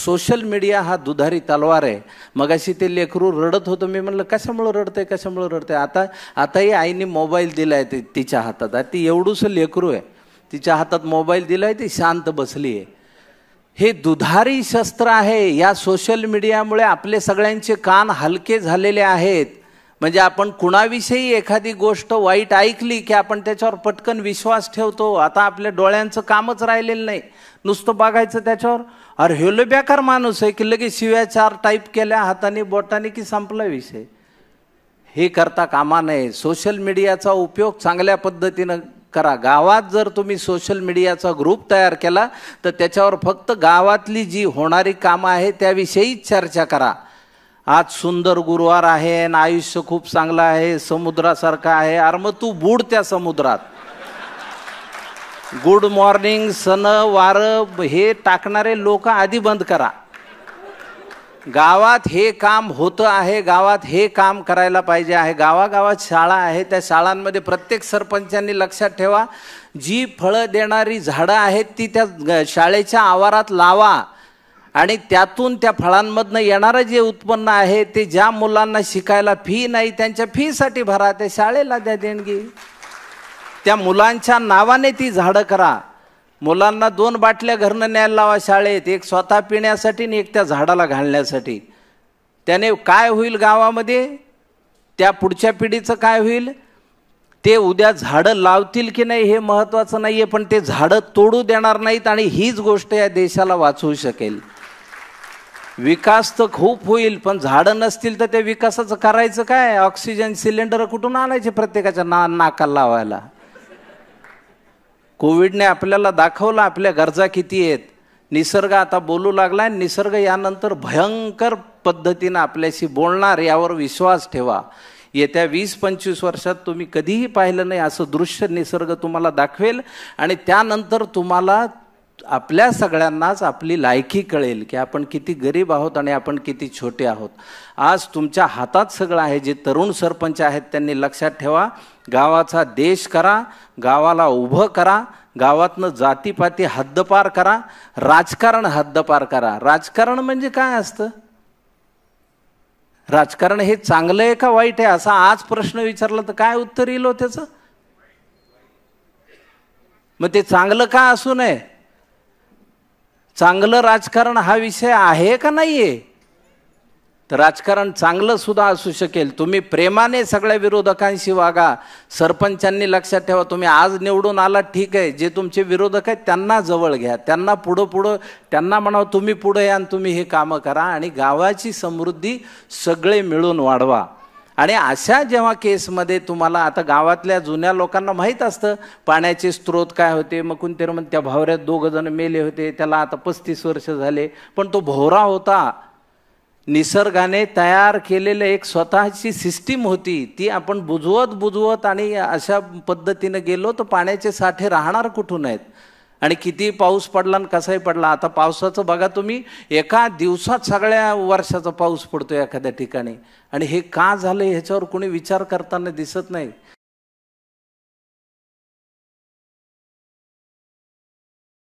Social media हा दुधारी तलवार आहे. मगाशी ते लेकरू रडत होतं, मी म्हणलं कशामुळे रडते कशामुळे रडते. आताही आईने मोबाईल दिलाय तिच्या हातात. ती एवढूसं लेकरू आहे, तिच्या हातात मोबाईल दिलाय, ती शांत बसली आहे. हे दुधारी शस्त्र आहे. या सोशल मीडियामुळे आपले सगळ्यांचे कान हलके झालेले आहेत. म्हणजे आपण कुणाविषयी एखादी गोष्ट वाईट ऐकली की आपण त्याच्यावर पटकन विश्वास ठेवतो. आता आपल्या डोळ्यांचं कामच राहिलेलं नाही, नुसतं बघायचं त्याच्यावर. अरे हेलो बेकार माणूस आहे की लगेच शिव्या 4 टाईप केल्या हाताने बोटाने की संपला विषय. हे करता कामा नये. सोशल मीडियाचा उपयोग चांगल्या पद्धतीनं करा. गावात जर तुम्ही सोशल मीडियाचा ग्रुप तयार केला तर त्याच्यावर फक्त गावातली जी होणारी कामं आहे त्याविषयीच चर्चा करा. आज सुंदर गुरुवार आहे आणि आयुष्य खूप चांगलं आहे, समुद्रासारखं आहे. अरे मग तू बुड त्या समुद्रात. गुड मॉर्निंग सन वार हे टाकणारे लोक आधी बंद करा. गावात हे काम होतं आहे, गावात हे काम करायला पाहिजे आहे. गावागावात शाळा आहे, त्या शाळांमध्ये प्रत्येक सरपंचांनी लक्षात ठेवा, जी फळं देणारी झाडं आहेत ती त्या शाळेच्या आवारात लावा आणि त्यातून त्या फळांमधनं येणारं जे उत्पन्न आहे ते ज्या मुलांना शिकायला फी नाही त्यांच्या फीसाठी भरा, त्या शाळेला द्या देणगी. त्या मुलांच्या नावाने ती झाडं करा. मुलांना 2 बाटल्या घरनं न्यायला लावा शाळेत, एक स्वतः पिण्यासाठी आणि एक त्या झाडाला घालण्यासाठी. त्याने काय होईल गावामध्ये, त्या पुढच्या पिढीचं काय होईल, ते उद्या झाडं लावतील की नाही हे महत्त्वाचं नाही आहे, पण ते झाडं तोडू देणार नाहीत आणि हीच गोष्ट या देशाला वाचवू शकेल. विकास तर खूप होईल, पण झाडं नसतील तर त्या विकासाचं करायचं काय. ऑक्सिजन सिलेंडर कुठून आणायचे प्रत्येकाच्या नाकाला लावायला. कोविडने आपल्याला दाखवलं आपल्या गरजा किती आहेत. निसर्ग आता बोलू लागलाय, निसर्ग यानंतर भयंकर पद्धतीनं आपल्याशी बोलणार, यावर विश्वास ठेवा. येत्या 20-25 वर्षात तुम्ही कधीही पाहिलं नाही असं दृश्य निसर्ग तुम्हाला दाखवेल आणि त्यानंतर तुम्हाला आपल्या सगळ्यांनाच आपली लायकी कळेल की आपण किती गरीब आहोत आणि आपण किती छोटे आहोत. आज तुमच्या हातात सगळं आहे. जे तरुण सरपंच आहेत त्यांनी लक्षात ठेवा, गावाचा देश करा, गावाला उभं करा, गावातनं जातीपाती हद्दपार करा, राजकारण हद्दपार करा. राजकारण म्हणजे काय असतं, राजकारण हे चांगलं आहे का वाईट आहे असा आज प्रश्न विचारला तर काय उत्तर येईल हो त्याचं. मग ते चांगलं का असू नये, चांगलं राजकारण हा विषय आहे का नाहीये. तर राजकारण चांगलं सुद्धा असू शकेल. तुम्ही प्रेमाने सगळ्या विरोधकांशी वागा. सरपंचांनी लक्षात ठेवा, तुम्ही आज निवडून आलात ठीक आहे, जे तुमचे विरोधक आहेत त्यांना जवळ घ्या, त्यांना पुढं त्यांना म्हणावं तुम्ही पुढे या आणि तुम्ही हे कामं करा आणि गावाची समृद्धी सगळे मिळून वाढवा. आणि अशा जेव्हा केसमध्ये तुम्हाला आता गावातल्या जुन्या लोकांना माहीत असतं पाण्याचे स्रोत काय होते. मग कोणतरी म्हणते त्या भावऱ्यात 2 जण मेले होते, त्याला आता 35 वर्ष झाले, पण तो भोवरा होता. निसर्गाने तयार केलेलं एक स्वतःची सिस्टीम होती, ती आपण बुजवत आणि अशा पद्धतीने गेलो तर पाण्याचे साठे राहणार कुठून आहेत. आणि किती पाऊस पडला आणि कसाही पडला. आता पावसाचं बघा तुम्ही, एका दिवसात सगळ्या वर्षाचा पाऊस पडतो एखाद्या ठिकाणी. आणि हे का झालं ह्याच्यावर कोणी विचार करताना दिसत नाही.